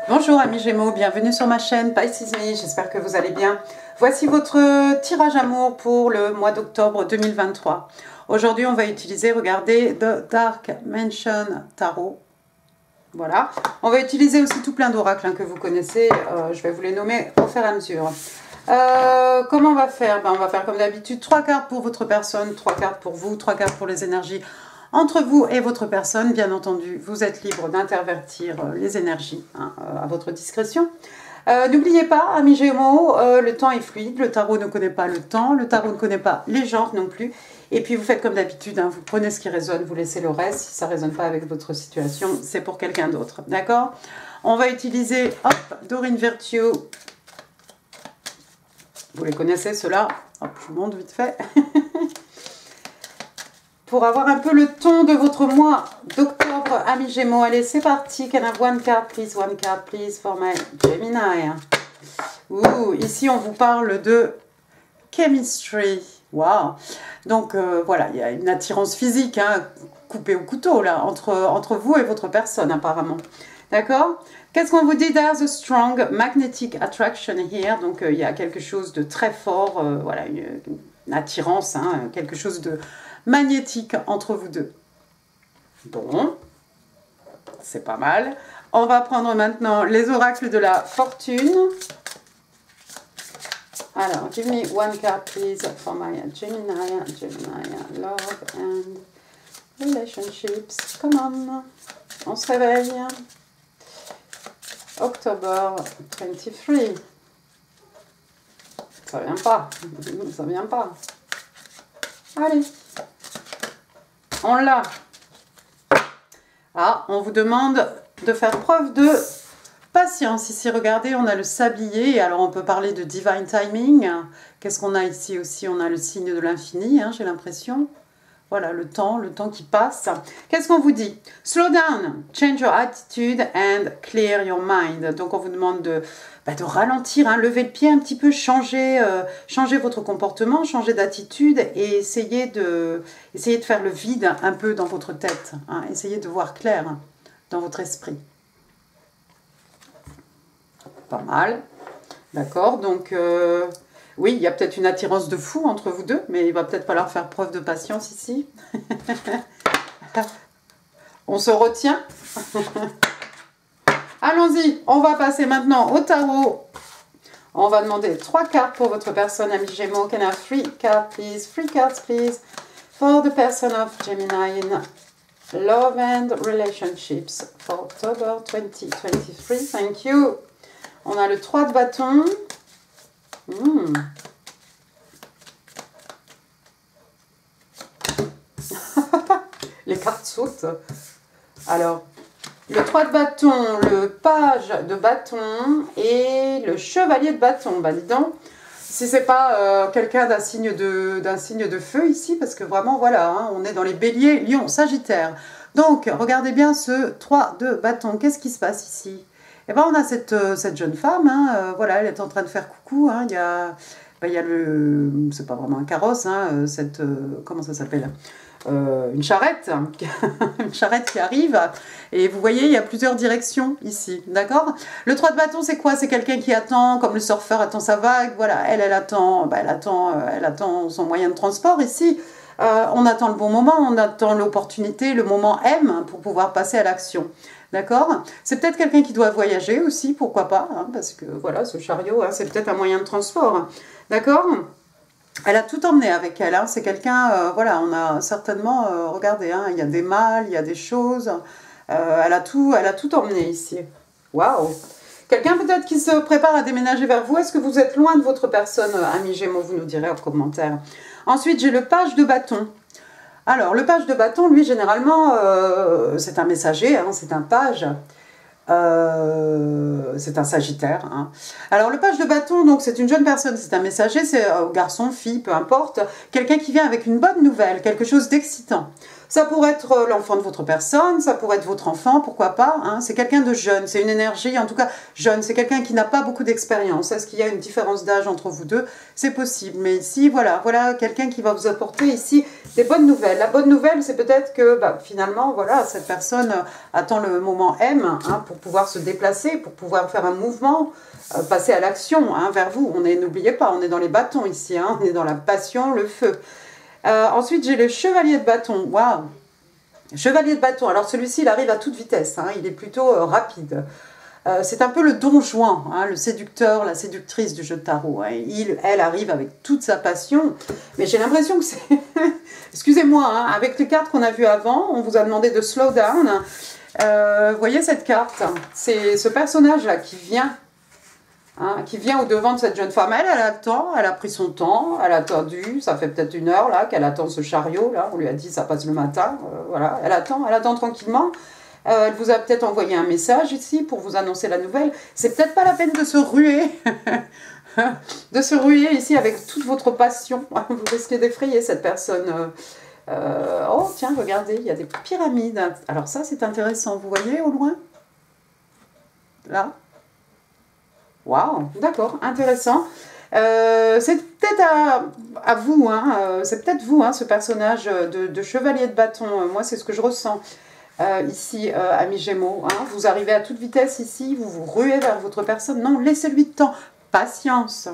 Bonjour amis Gémeaux, bienvenue sur ma chaîne Pisces Me, j'espère que vous allez bien. Voici votre tirage amour pour le mois d'octobre 2023. Aujourd'hui on va utiliser, regardez, The Dark Mansion Tarot. Voilà, on va utiliser aussi tout plein d'oracles que vous connaissez, je vais vous les nommer au fur et à mesure. Comment on va faire? On va faire comme d'habitude, 3 cartes pour votre personne, 3 cartes pour vous, 3 cartes pour les énergies entre vous et votre personne. Bien entendu, vous êtes libre d'intervertir les énergies à votre discrétion. N'oubliez pas, amis Gémeaux, le temps est fluide, le tarot ne connaît pas le temps, le tarot ne connaît pas les genres non plus. Et puis vous faites comme d'habitude, vous prenez ce qui résonne, vous laissez le reste. Si ça ne résonne pas avec votre situation, c'est pour quelqu'un d'autre. D'accord? On va utiliser, hop, Dorine Virtue. Vous les connaissez ceux-là? Hop, je vous montre vite fait. Pour avoir un peu le ton de votre mois d'octobre, amis Gémeaux. Allez, c'est parti. Can I have one card, please, for my Gemini. Ouh, ici, on vous parle de chemistry. Waouh. Donc, voilà, il y a une attirance physique, coupée au couteau, là, entre vous et votre personne, apparemment. D'accord? Qu'est-ce qu'on vous dit? There's a strong magnetic attraction here. Donc, il y a quelque chose de très fort, voilà, une attirance, quelque chose de magnétique entre vous deux. Bon, c'est pas mal. On va prendre maintenant les oracles de la fortune. Alors, give me one card, please, for my Gemini, love and relationships. Come on, on se réveille. October 23. Ça vient pas, ça vient pas. Allez. On l'a. Ah, on vous demande de faire preuve de patience. Ici, regardez, on a le sablier. Alors, on peut parler de divine timing. Qu'est-ce qu'on a ici aussi? On a le signe de l'infini, j'ai l'impression. Voilà, le temps qui passe. Qu'est-ce qu'on vous dit? Slow down, change your attitude and clear your mind. Donc, on vous demande de ralentir, lever le pied un petit peu, changer votre comportement, changer d'attitude et essayer de faire le vide un peu dans votre tête. Essayez de voir clair dans votre esprit. Pas mal. D'accord, donc... oui, il y a peut-être une attirance de fou entre vous deux, mais il va peut-être falloir faire preuve de patience ici. On se retient. Allons-y, on va passer maintenant au tarot. On va demander 3 cartes pour votre personne, ami Gémeaux. Can I have 3 cards, please? 3 cards, please, for the person of Gemini in love and relationships for October 2023. Thank you. On a le 3 de bâton. Les cartes sautent. Alors, le 3 de bâton, le page de bâton et le chevalier de bâton. Dis donc, si c'est pas quelqu'un d'un signe de feu ici, parce que vraiment, voilà, on est dans les béliers, lion, sagittaire. Donc, regardez bien ce 3 de bâton. Qu'est-ce qui se passe ici? Eh bien, on a cette jeune femme, voilà, elle est en train de faire coucou, il y a le... c'est pas vraiment un carrosse, comment ça s'appelle? Une charrette, une charrette qui arrive, et vous voyez, il y a plusieurs directions ici, d'accord? Le 3 de bâton, c'est quoi? C'est quelqu'un qui attend, comme le surfeur attend sa vague, voilà, elle attend, elle attend son moyen de transport ici. On attend le bon moment, on attend l'opportunité, le moment M pour pouvoir passer à l'action. D'accord? C'est peut-être quelqu'un qui doit voyager aussi, pourquoi pas, parce que voilà, ce chariot, c'est peut-être un moyen de transport. D'accord? Elle a tout emmené avec elle, c'est quelqu'un, voilà, on a certainement, regardez, il y a des mâles, il y a des choses, elle a tout emmené ici. Waouh! Quelqu'un peut-être qui se prépare à déménager vers vous. Est-ce que vous êtes loin de votre personne, ami Gémeaux? Vous nous direz en commentaire. Ensuite, j'ai le page de bâton. Alors, le page de bâton, lui, généralement, c'est un messager, c'est un page, c'est un sagittaire. Alors, le page de bâton, donc, c'est une jeune personne, c'est un messager, c'est garçon, fille, peu importe, quelqu'un qui vient avec une bonne nouvelle, quelque chose d'excitant. Ça pourrait être l'enfant de votre personne, ça pourrait être votre enfant, pourquoi pas, c'est quelqu'un de jeune, c'est une énergie, en tout cas jeune, c'est quelqu'un qui n'a pas beaucoup d'expérience. Est-ce qu'il y a une différence d'âge entre vous deux? C'est possible, mais ici, voilà quelqu'un qui va vous apporter ici des bonnes nouvelles. La bonne nouvelle, c'est peut-être que bah, finalement, voilà, cette personne attend le moment M hein, pour pouvoir se déplacer, pour pouvoir faire un mouvement, passer à l'action hein, vers vous. N'oubliez pas, on est dans les bâtons ici, hein, on est dans la passion, le feu. Ensuite, j'ai le chevalier de bâton. Waouh! Chevalier de bâton. Alors celui-ci, il arrive à toute vitesse. Hein, il est plutôt rapide. C'est un peu le Don Juan, hein, le séducteur, la séductrice du jeu de tarot. Hein. Elle arrive avec toute sa passion, mais j'ai l'impression que c'est... Excusez-moi, hein, avec les cartes qu'on a vues avant, on vous a demandé de slow down. Vous voyez cette carte? C'est ce personnage-là qui vient au-devant de cette jeune femme. Elle attend, elle a pris son temps, elle a attendu, ça fait peut-être 1 heure là qu'elle attend ce chariot, là, on lui a dit ça passe le matin, voilà, elle attend tranquillement. Elle vous a peut-être envoyé un message ici pour vous annoncer la nouvelle. C'est peut-être pas la peine de se ruer, de se ruer ici avec toute votre passion. Vous risquez d'effrayer cette personne. Oh tiens, regardez, il y a des pyramides. Alors ça, c'est intéressant. Vous voyez au loin? Là? Waouh, d'accord, intéressant. C'est peut-être à vous, hein, c'est peut-être vous, hein, ce personnage de chevalier de bâton. Moi, c'est ce que je ressens. Ici, amis Gémeaux, hein, vous arrivez à toute vitesse ici, vous vous ruez vers votre personne. Non, laissez-lui de temps. Patience.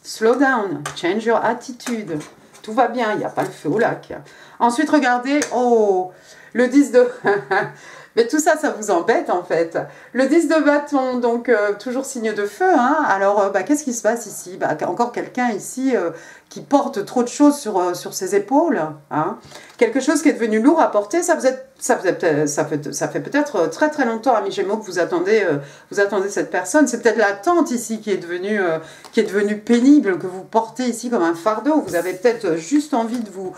Slow down. Change your attitude. Tout va bien, il n'y a pas le feu au lac. Ensuite, regardez, oh, le 10 de... Mais tout ça, ça vous embête en fait. Le 10 de bâton, donc toujours signe de feu. Hein. Alors, qu'est-ce qui se passe ici? Encore quelqu'un ici qui porte trop de choses sur ses épaules. Hein. Quelque chose qui est devenu lourd à porter. Ça fait peut-être très très longtemps, amis Gémeaux, que vous attendez cette personne. C'est peut-être l'attente ici qui est devenue pénible, que vous portez ici comme un fardeau. Vous avez peut-être juste envie de vous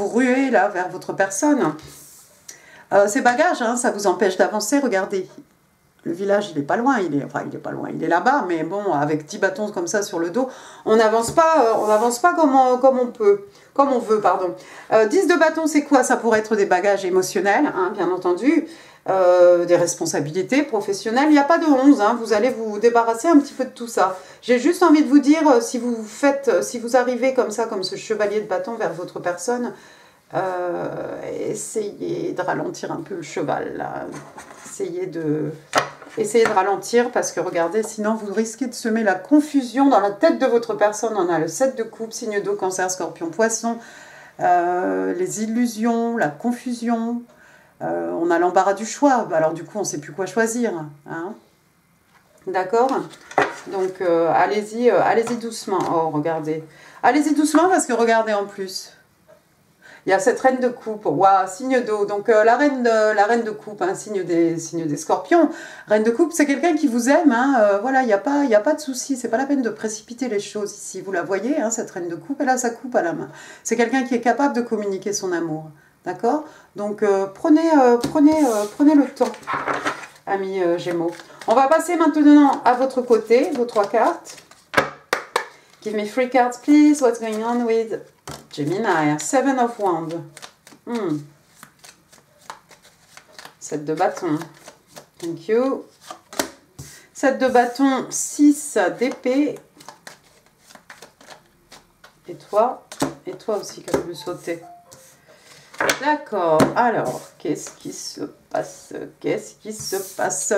ruer là vers votre personne. Ces bagages, hein, ça vous empêche d'avancer, regardez. Le village, il n'est pas loin, il est pas loin, il est là-bas, mais bon, avec 10 bâtons comme ça sur le dos, on n'avance pas comme on veut, pardon. 10 de bâtons, c'est quoi? Ça pourrait être des bagages émotionnels, hein, bien entendu, des responsabilités professionnelles. Il n'y a pas de 11, hein, vous allez vous débarrasser un petit peu de tout ça. J'ai juste envie de vous dire, si vous arrivez comme ça, comme ce chevalier de bâton vers votre personne, essayez de ralentir un peu le cheval là. Essayez de ralentir parce que regardez, sinon vous risquez de semer la confusion dans la tête de votre personne. On a le 7 de coupe, signe d'eau, cancer, scorpion, poisson, les illusions, la confusion, on a l'embarras du choix, alors du coup on ne sait plus quoi choisir, hein. D'accord? Donc allez-y doucement. Oh regardez, allez-y doucement parce que regardez en plus. Il y a cette reine de coupe, waouh, signe d'eau. Donc la reine de coupe, hein, signe des scorpions. Reine de coupe, c'est quelqu'un qui vous aime. Hein, voilà, il n'y a pas de souci. C'est pas la peine de précipiter les choses ici. Vous la voyez, hein, cette reine de coupe, elle a sa coupe à la main. C'est quelqu'un qui est capable de communiquer son amour. D'accord? Donc prenez le temps, amis Gémeaux. On va passer maintenant à votre côté, vos 3 cartes. Give me 3 cards, please. What's going on with Gemini? 7 of Wands. 7 de bâton. Thank you. 7 de bâton, 6 d'épée. Et toi aussi qui as voulu sauter. D'accord. Alors, qu'est-ce qui se passe?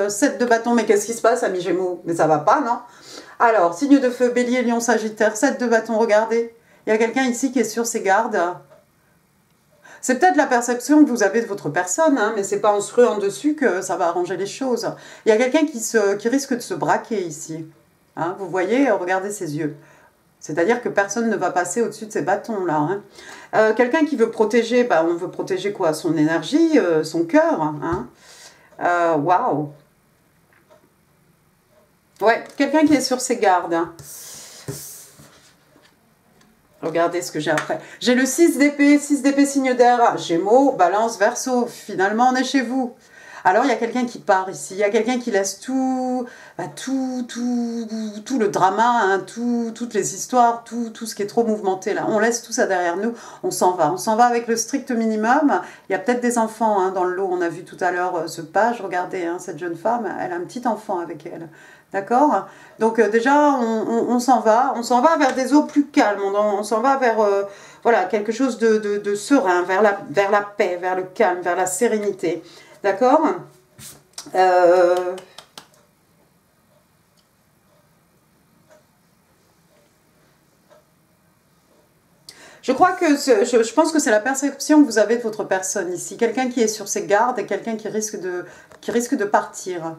7 de bâton, mais qu'est-ce qui se passe, amis Gémeaux? Mais ça va pas, non? Alors, signe de feu, bélier, lion, sagittaire, 7 de bâton, regardez. Il y a quelqu'un ici qui est sur ses gardes. C'est peut-être la perception que vous avez de votre personne, hein, mais c'est pas en se ruant dessus que ça va arranger les choses. Il y a quelqu'un qui risque de se braquer ici. Hein, vous voyez, regardez ses yeux. C'est-à-dire que personne ne va passer au-dessus de ces bâtons-là. Hein. Quelqu'un qui veut protéger, on veut protéger quoi? Son énergie, son cœur. Hein. Waouh! Ouais, quelqu'un qui est sur ses gardes. Hein. Regardez ce que j'ai après. J'ai le 6 d'épée signe d'air, Gémeaux, Balance, Verseau. Finalement, on est chez vous. Alors, il y a quelqu'un qui part ici. Il y a quelqu'un qui laisse tout, tout le drama, hein, toutes les histoires, tout ce qui est trop mouvementé là. On laisse tout ça derrière nous. On s'en va. On s'en va avec le strict minimum. Il y a peut-être des enfants hein, dans le lot. On a vu tout à l'heure ce page. Regardez, hein, cette jeune femme, elle a un petit enfant avec elle. D'accord? Donc déjà, on s'en va. On s'en va vers des eaux plus calmes. On s'en va vers voilà, quelque chose de serein, vers la paix, vers le calme, vers la sérénité. D'accord? Je crois que je pense que c'est la perception que vous avez de votre personne ici. Quelqu'un qui est sur ses gardes et quelqu'un qui risque de partir.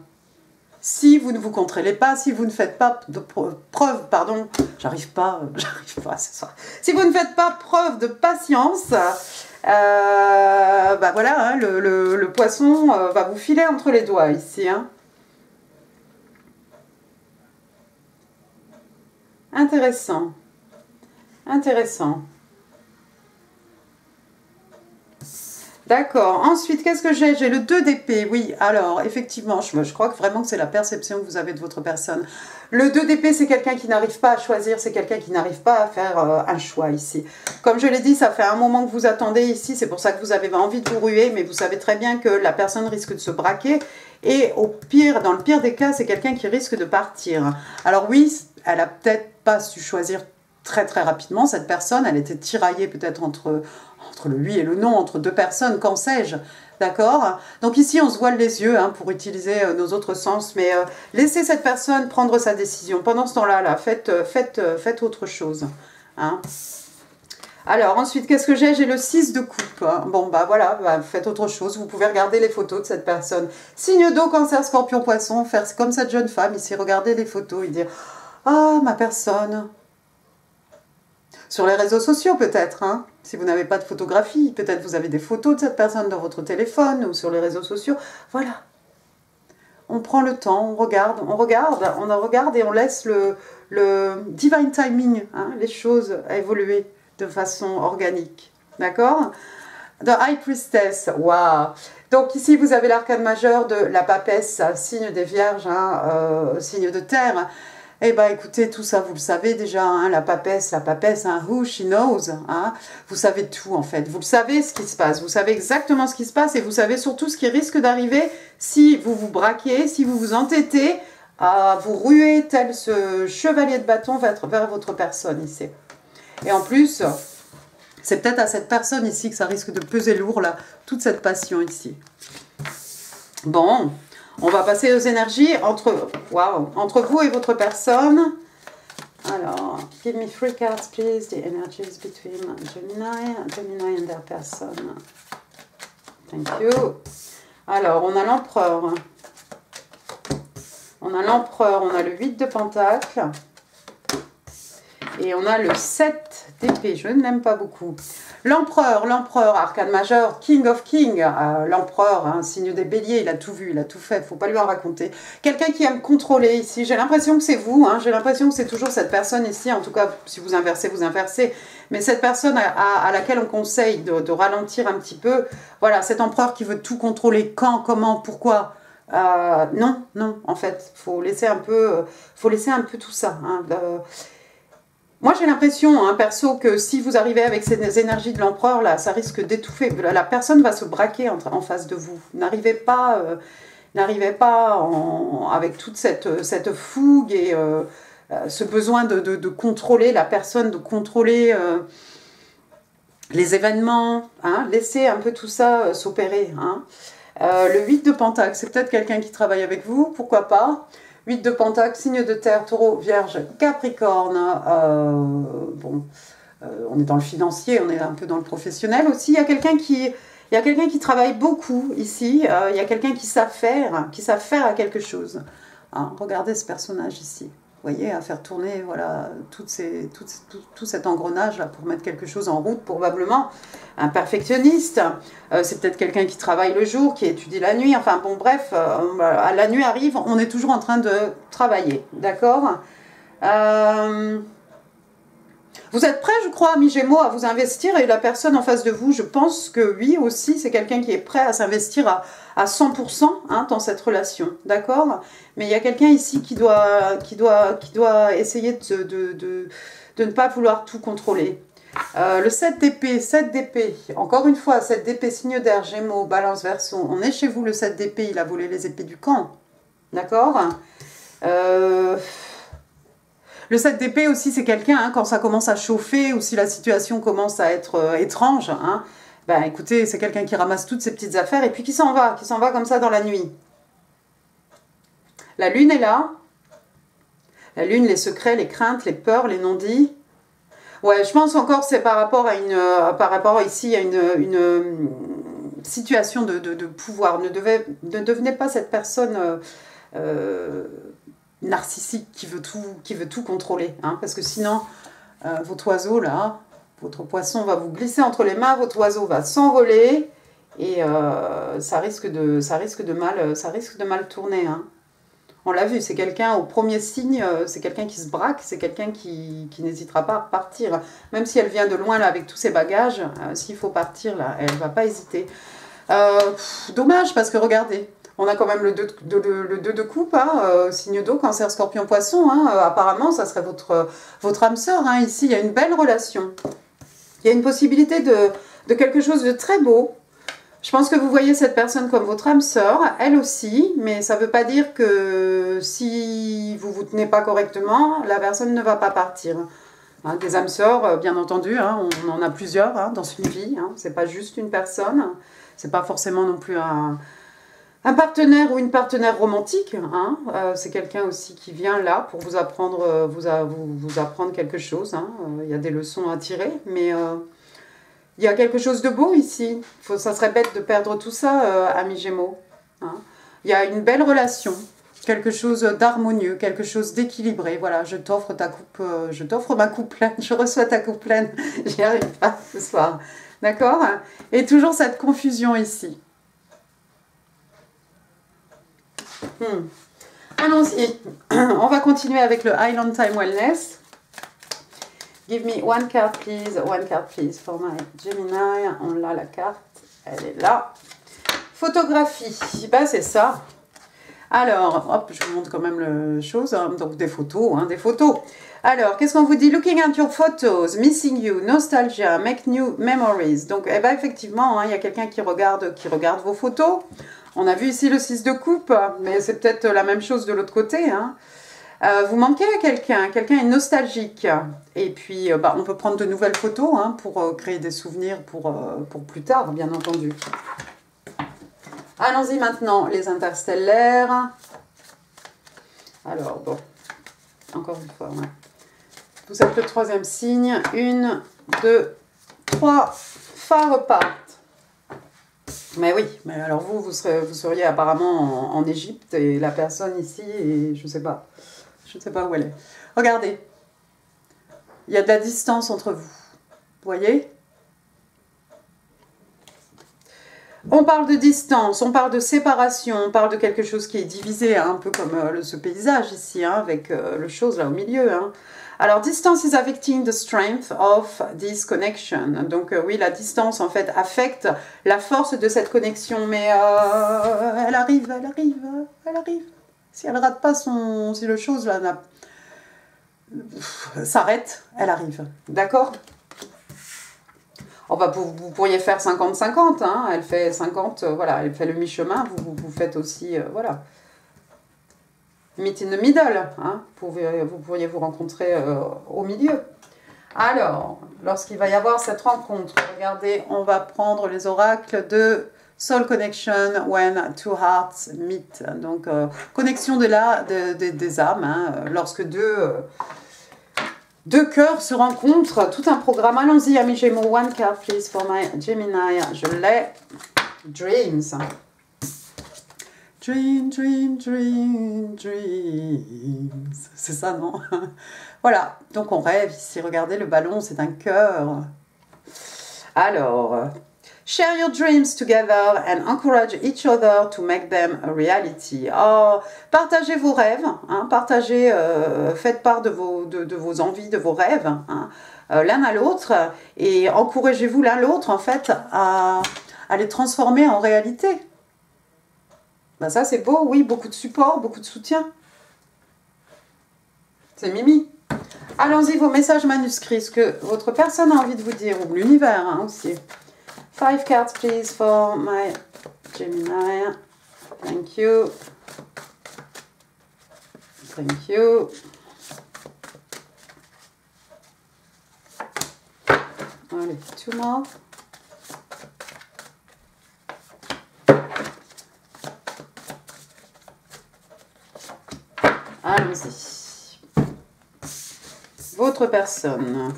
Si vous ne vous contrôlez pas, si vous ne faites pas de preuve, pardon, j'arrive pas ce soir. Si vous ne faites pas preuve de patience, bah voilà, hein, le poisson va vous filer entre les doigts ici. Hein. Intéressant. Intéressant. D'accord. Ensuite, qu'est-ce que j'ai? J'ai le 2 d'épée. Oui, alors, effectivement, je crois que vraiment que c'est la perception que vous avez de votre personne. Le 2 d'épée, c'est quelqu'un qui n'arrive pas à choisir, c'est quelqu'un qui n'arrive pas à faire un choix ici. Comme je l'ai dit, ça fait un moment que vous attendez ici, c'est pour ça que vous avez envie de vous ruer, mais vous savez très bien que la personne risque de se braquer. Et au pire, dans le pire des cas, c'est quelqu'un qui risque de partir. Alors oui, elle a peut-être pas su choisir très rapidement, cette personne, elle était tiraillée peut-être entre le oui et le non, entre deux personnes, qu'en sais-je, d'accord? Donc ici, on se voile les yeux hein, pour utiliser nos autres sens, mais laissez cette personne prendre sa décision. Pendant ce temps-là, là, faites autre chose. Hein. Alors, ensuite, qu'est-ce que j'ai? J'ai le 6 de coupe. Hein. Bon, bah voilà, bah, faites autre chose. Vous pouvez regarder les photos de cette personne. Signe d'eau, cancer, scorpion, poisson, faire comme cette jeune femme ici, regarder les photos et dire « Ah, ma personne !» Sur les réseaux sociaux peut-être, hein, si vous n'avez pas de photographie, peut-être vous avez des photos de cette personne dans votre téléphone ou sur les réseaux sociaux. Voilà. On prend le temps, on regarde et on laisse le divine timing, hein, les choses évoluer de façon organique. D'accord? The High Priestess, waouh! Donc ici vous avez l'arcane majeur de la papesse, signe des vierges, hein, signe de terre. Eh bien, écoutez, tout ça, vous le savez déjà, hein, la papesse, hein, who she knows, hein, vous savez tout en fait, vous le savez ce qui se passe, vous savez exactement ce qui se passe et vous savez surtout ce qui risque d'arriver si vous vous braquez, si vous vous entêtez à vous ruer tel ce chevalier de bâton vers votre personne ici. Et en plus, c'est peut-être à cette personne ici que ça risque de peser lourd, là, toute cette passion ici. Bon... On va passer aux énergies entre vous et votre personne. Alors, give me 3 cards, please. The energies between Gemini and their person. Thank you. Alors, on a l'empereur. On a le 8 de pentacle. Et on a le 7 d'épée. Je ne l'aime pas beaucoup. L'empereur, arcane majeur, king of king, l'empereur, hein, signe des béliers, il a tout vu, il a tout fait, il ne faut pas lui en raconter. Quelqu'un qui aime contrôler ici, j'ai l'impression que c'est vous, hein, j'ai l'impression que c'est toujours cette personne ici, en tout cas, si vous inversez, vous inversez, mais cette personne à laquelle on conseille de ralentir un petit peu, voilà, cet empereur qui veut tout contrôler, quand, comment, pourquoi, non, en fait, faut laisser un peu tout ça, hein, moi, j'ai l'impression, hein, perso, que si vous arrivez avec ces énergies de l'empereur, là, ça risque d'étouffer. La personne va se braquer en face de vous. N'arrivez pas avec toute cette fougue et ce besoin de contrôler la personne, de contrôler les événements. Hein, laissez un peu tout ça s'opérer. Hein. Le 8 de pentacle, c'est peut-être quelqu'un qui travaille avec vous, pourquoi pas. 8 de pentacle, signe de terre, taureau, vierge, capricorne. On est dans le financier, on est un peu dans le professionnel aussi. Il y a quelqu'un qui travaille beaucoup ici. Il y a quelqu'un qui sait faire à quelque chose. Hein, regardez ce personnage ici. Vous voyez, à faire tourner voilà, tout cet engrenage là, pour mettre quelque chose en route, probablement. Un perfectionniste, c'est peut-être quelqu'un qui travaille le jour, qui étudie la nuit, enfin bon bref, la nuit arrive, on est toujours en train de travailler, d'accord? Vous êtes prêt, je crois, amis Gémeaux, à vous investir, et la personne en face de vous, je pense que oui aussi, c'est quelqu'un qui est prêt à s'investir à 100% hein, dans cette relation, d'accord? Mais il y a quelqu'un ici qui doit essayer de ne pas vouloir tout contrôler. Le 7 d'épée, encore une fois, 7 d'épée, signe d'air, Gémeaux, Balance, Verseau, on est chez vous, le 7 d'épée, il a volé les épées du camp, d'accord? Le 7 d'épée aussi, c'est quelqu'un, hein, quand ça commence à chauffer ou si la situation commence à être étrange, hein, ben écoutez, c'est quelqu'un qui ramasse toutes ses petites affaires et puis qui s'en va comme ça dans la nuit. La lune est là. La lune, les secrets, les craintes, les peurs, les non-dits. Ouais, je pense encore c'est par rapport ici à une situation de pouvoir. Ne devenez pas cette personne narcissique qui veut tout contrôler, hein, parce que sinon votre oiseau là, votre poisson va vous glisser entre les mains, votre oiseau va s'envoler et ça risque de mal tourner, hein. On l'a vu, c'est quelqu'un au premier signe, c'est quelqu'un qui se braque, c'est quelqu'un qui n'hésitera pas à repartir, même si elle vient de loin là avec tous ses bagages, s'il faut partir là, elle va pas hésiter. Dommage parce que regardez, on a quand même le 2 de coupe, hein, signe d'eau, cancer, scorpion, poisson. Hein, apparemment, ça serait votre âme sœur. Hein, ici, il y a une belle relation. Il y a une possibilité de quelque chose de très beau. Je pense que vous voyez cette personne comme votre âme sœur, elle aussi, mais ça ne veut pas dire que si vous ne vous tenez pas correctement, la personne ne va pas partir. Hein, des âmes sœurs, bien entendu, hein, on en a plusieurs hein, dans une vie. Hein, ce n'est pas juste une personne, ce n'est pas forcément non plus un partenaire ou une partenaire romantique, hein, c'est quelqu'un aussi qui vient là pour vous apprendre, vous apprendre quelque chose. Hein, il y a des leçons à tirer, mais il y a quelque chose de beau ici. Ça serait bête de perdre tout ça, amis Gémeaux. Hein. Il y a une belle relation, quelque chose d'harmonieux, quelque chose d'équilibré. Voilà, je t'offre ta coupe, je t'offre ma coupe pleine, je reçois ta coupe pleine. J'y arrive pas ce soir, d'accord? Et toujours cette confusion ici. Allons-y, on va continuer avec le Island Time Wellness. Give me one card please for my Gemini. On a la carte, elle est là. Photographie, ben c'est ça. Alors, hop, je vous montre quand même la chose, hein. Donc des photos, hein, des photos. Alors, qu'est-ce qu'on vous dit? Looking at your photos, missing you, nostalgia, make new memories. Donc, eh ben, effectivement, hein, il y a quelqu'un qui regarde vos photos. On a vu ici le 6 de coupe, mais c'est peut-être la même chose de l'autre côté. Hein. Vous manquez à quelqu'un est nostalgique. Et puis, on peut prendre de nouvelles photos hein, pour créer des souvenirs pour plus tard, bien entendu. Allons-y maintenant, les interstellaires. Alors, bon, encore une fois, ouais. Vous êtes le 3e signe. 1, 2, 3, phare repartent. Mais oui, mais alors vous seriez apparemment en Égypte et la personne ici, et je sais pas où elle est. Regardez, il y a de la distance entre vous, vous voyez? On parle de distance, on parle de séparation, on parle de quelque chose qui est divisé, hein, un peu comme ce paysage ici, hein, avec le chose là au milieu. Hein. Alors, distance is affecting the strength of this connection. Donc, oui, la distance, en fait, affecte la force de cette connexion. Mais elle arrive. Si elle rate pas si le chose là s'arrête, elle arrive. D'accord? Oh, bah, vous pourriez faire 50-50, hein. Elle fait 50, voilà, elle fait le mi-chemin, vous faites aussi, voilà. Meet in the middle, hein. Vous pourriez vous rencontrer au milieu. Alors, lorsqu'il va y avoir cette rencontre, regardez, on va prendre les oracles de Soul Connection when two hearts meet. Donc, connexion des âmes, hein, lorsque deux cœurs se rencontrent, tout un programme. Allons-y, amis Gémeaux. One card, please, for my Gemini. Je l'ai. Dreams. Dream, dream, dream, dreams. C'est ça, non? Voilà, donc on rêve ici. Regardez, le ballon, c'est un cœur. Alors, Share your dreams together and encourage each other to make them a reality. Oh, partagez vos rêves, hein, partagez, faites part de vos envies, de vos rêves, hein, l'un à l'autre, et encouragez-vous l'un l'autre, en fait, à les transformer en réalité. Ben ça, c'est beau, oui, beaucoup de support, beaucoup de soutien. C'est Mimi. Allons-y, vos messages manuscrits, ce que votre personne a envie de vous dire, ou l'univers hein, aussi. 5 cards, please, for my Gemini. Thank you. Thank you. Allez, 2 more. Allons-y. Votre personne.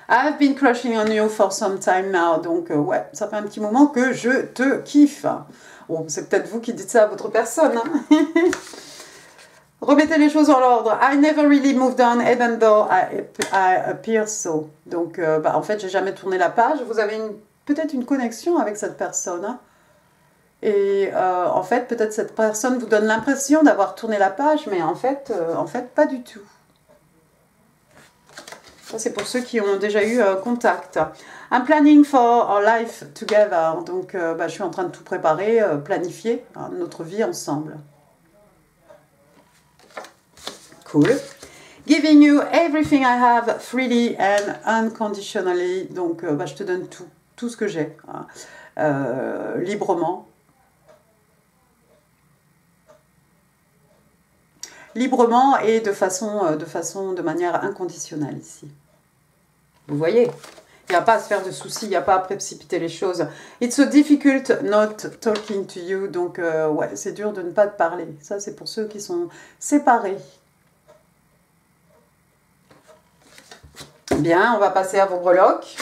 I've been crushing on you for some time now. Donc, ouais, ça fait un petit moment que je te kiffe. Bon, c'est peut-être vous qui dites ça à votre personne. Hein. Remettez les choses en ordre. I never really moved on, even though I appear so. Donc, en fait, j'ai jamais tourné la page. Vous avez peut-être une connexion avec cette personne. Hein. Et en fait, peut-être cette personne vous donne l'impression d'avoir tourné la page, mais en fait, pas du tout. Ça, c'est pour ceux qui ont déjà eu contact. I'm planning for our life together. Donc, je suis en train de tout préparer, planifier hein, notre vie ensemble. Cool. Giving you everything I have freely and unconditionally. Donc, je te donne tout ce que j'ai, hein, librement. Librement et de manière inconditionnelle ici. Vous voyez, il n'y a pas à se faire de soucis, il n'y a pas à précipiter les choses. It's so difficult not talking to you. Donc, ouais, c'est dur de ne pas te parler. Ça, c'est pour ceux qui sont séparés. Bien, on va passer à vos breloques.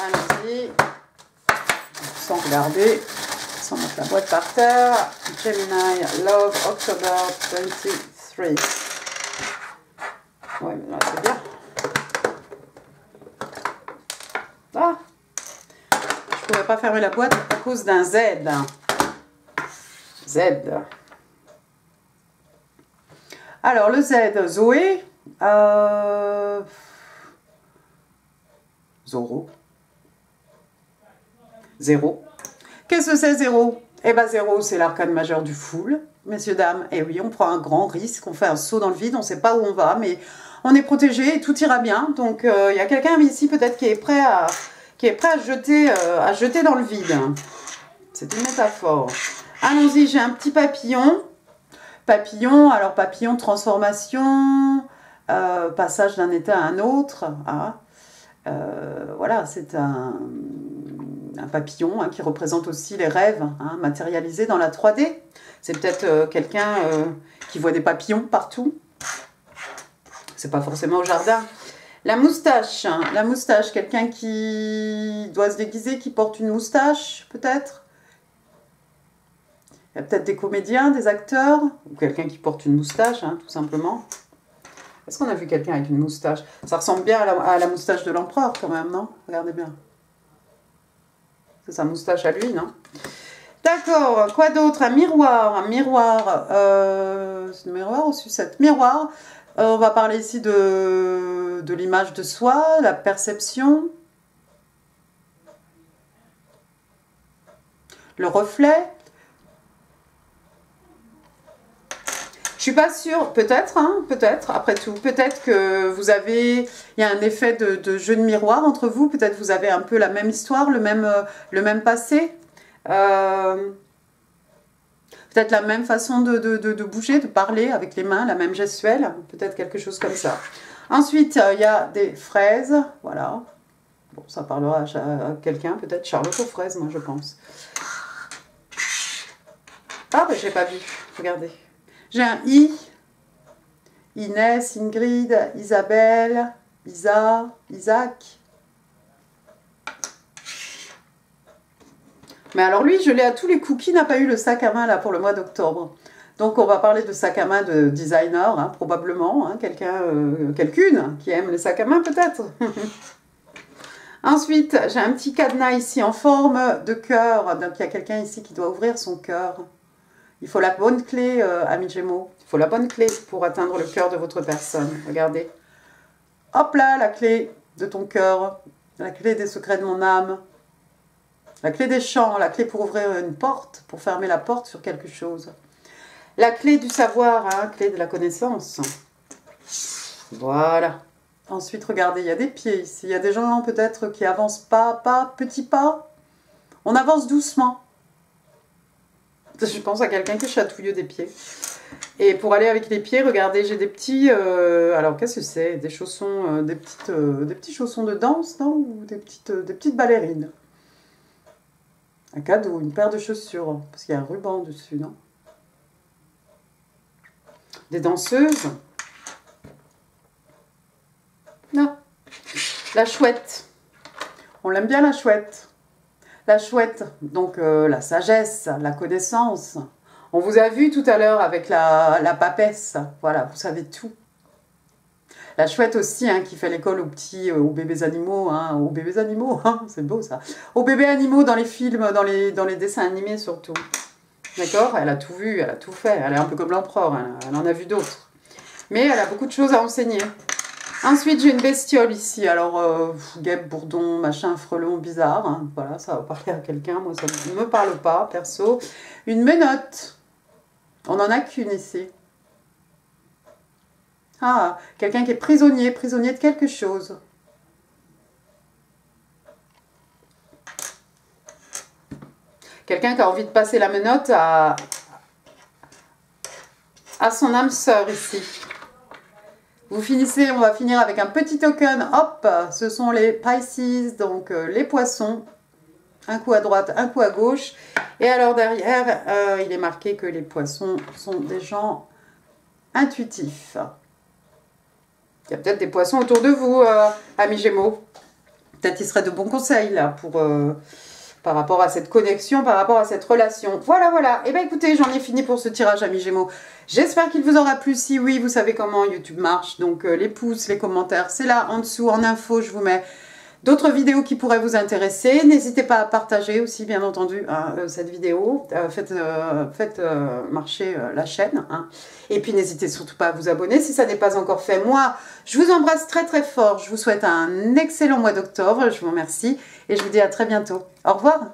Allons-y. Sans regarder, sans mettre la boîte par terre. Gemini, Love, October 23. Ouais, mais là, c'est bien. Ah, je ne pourrais pas fermer la boîte à cause d'un Z. Z. Alors, le Z, Zoé. Zoro. 0. Qu'est-ce que c'est 0? Eh bien 0, c'est l'arcane majeur du full, messieurs, dames. Et oui, on prend un grand risque, on fait un saut dans le vide, on ne sait pas où on va, mais on est protégé et tout ira bien. Donc, il y a quelqu'un ici peut-être qui est prêt à jeter dans le vide. C'est une métaphore. Allons-y, j'ai un petit papillon. Papillon, alors papillon, transformation, passage d'un état à un autre. Hein. Voilà, c'est un papillon hein, qui représente aussi les rêves hein, matérialisés dans la 3D. C'est peut-être quelqu'un qui voit des papillons partout. C'est pas forcément au jardin. La moustache, quelqu'un qui doit se déguiser, qui porte une moustache, peut-être. Il y a peut-être des comédiens, des acteurs, ou quelqu'un qui porte une moustache, hein, tout simplement. Est-ce qu'on a vu quelqu'un avec une moustache? Ça ressemble bien à la moustache de l'empereur, quand même, non? Regardez bien. C'est sa moustache à lui, non? D'accord, quoi d'autre? Un miroir, c'est un miroir ou sucette? Miroir. On va parler ici de l'image de soi, la perception, le reflet. Je suis pas sûre, peut-être, hein, peut-être, après tout, peut-être que vous avez, il y a un effet de jeu de miroir entre vous, peut-être vous avez un peu la même histoire, le même passé. Peut-être la même façon de bouger, de parler avec les mains, la même gestuelle, peut-être quelque chose comme ça. Ensuite, il y a des fraises, voilà. Bon, ça parlera à quelqu'un, peut-être Charlotte aux fraises, moi je pense. Ah, ben, je l'ai pas vu, regardez. J'ai un I, Inès, Ingrid, Isabelle, Isa, Isaac. Mais alors lui, je l'ai à tous les coups. Qui n'a pas eu le sac à main là pour le mois d'octobre? Donc on va parler de sac à main de designer, hein, probablement. Hein, quelqu'une qui aime les sacs à main peut-être. Ensuite, j'ai un petit cadenas ici en forme de cœur. Donc, il y a quelqu'un ici qui doit ouvrir son cœur. Il faut la bonne clé, amis Gémeaux. Il faut la bonne clé pour atteindre le cœur de votre personne. Regardez. Hop là, la clé de ton cœur. La clé des secrets de mon âme. La clé des champs. La clé pour ouvrir une porte. Pour fermer la porte sur quelque chose. La clé du savoir, hein, clé de la connaissance. Voilà. Ensuite, regardez, il y a des pieds ici. Il y a des gens peut-être qui avancent pas, petits pas. On avance doucement. Je pense à quelqu'un qui est chatouilleux des pieds. Et pour aller avec les pieds, regardez, j'ai des petits... alors, qu'est-ce que c'est? Des chaussons, des petits chaussons de danse, non? Ou des petites ballerines. Un cadeau, une paire de chaussures. Parce qu'il y a un ruban dessus, non? Des danseuses. Non. La chouette. On l'aime bien, la chouette. La chouette, donc la sagesse, la connaissance. On vous a vu tout à l'heure avec la papesse. Voilà, vous savez tout. La chouette aussi, hein, qui fait l'école aux bébés animaux. Hein, aux bébés animaux, hein, c'est beau ça. Aux bébés animaux dans les films, dans les dessins animés surtout. D'accord? Elle a tout vu, elle a tout fait. Elle est un peu comme l'empereur, elle en a vu d'autres. Mais elle a beaucoup de choses à enseigner. Ensuite, j'ai une bestiole ici. Alors, guêpe, bourdon, machin, frelon, bizarre. Hein. Voilà, ça va parler à quelqu'un. Moi, ça ne me parle pas, perso. Une menotte. On n'en a qu'une ici. Ah, quelqu'un qui est prisonnier de quelque chose. Quelqu'un qui a envie de passer la menotte à son âme sœur ici. Vous finissez, on va finir avec un petit token. Hop, ce sont les Pisces, donc les poissons. Un coup à droite, un coup à gauche. Et alors derrière, il est marqué que les poissons sont des gens intuitifs. Il y a peut-être des poissons autour de vous, amis Gémeaux. Peut-être qu'il serait de bons conseils là pour... par rapport à cette connexion, par rapport à cette relation. Voilà, voilà. Et bien écoutez, j'en ai fini pour ce tirage, amis Gémeaux. J'espère qu'il vous aura plu. Si oui, vous savez comment YouTube marche. Donc les pouces, les commentaires, c'est là en dessous, en info, je vous mets d'autres vidéos qui pourraient vous intéresser. N'hésitez pas à partager aussi, bien entendu, cette vidéo. Faites marcher la chaîne. Hein. Et puis n'hésitez surtout pas à vous abonner si ça n'est pas encore fait. Moi, je vous embrasse très très fort. Je vous souhaite un excellent mois d'octobre. Je vous remercie et je vous dis à très bientôt. Au revoir.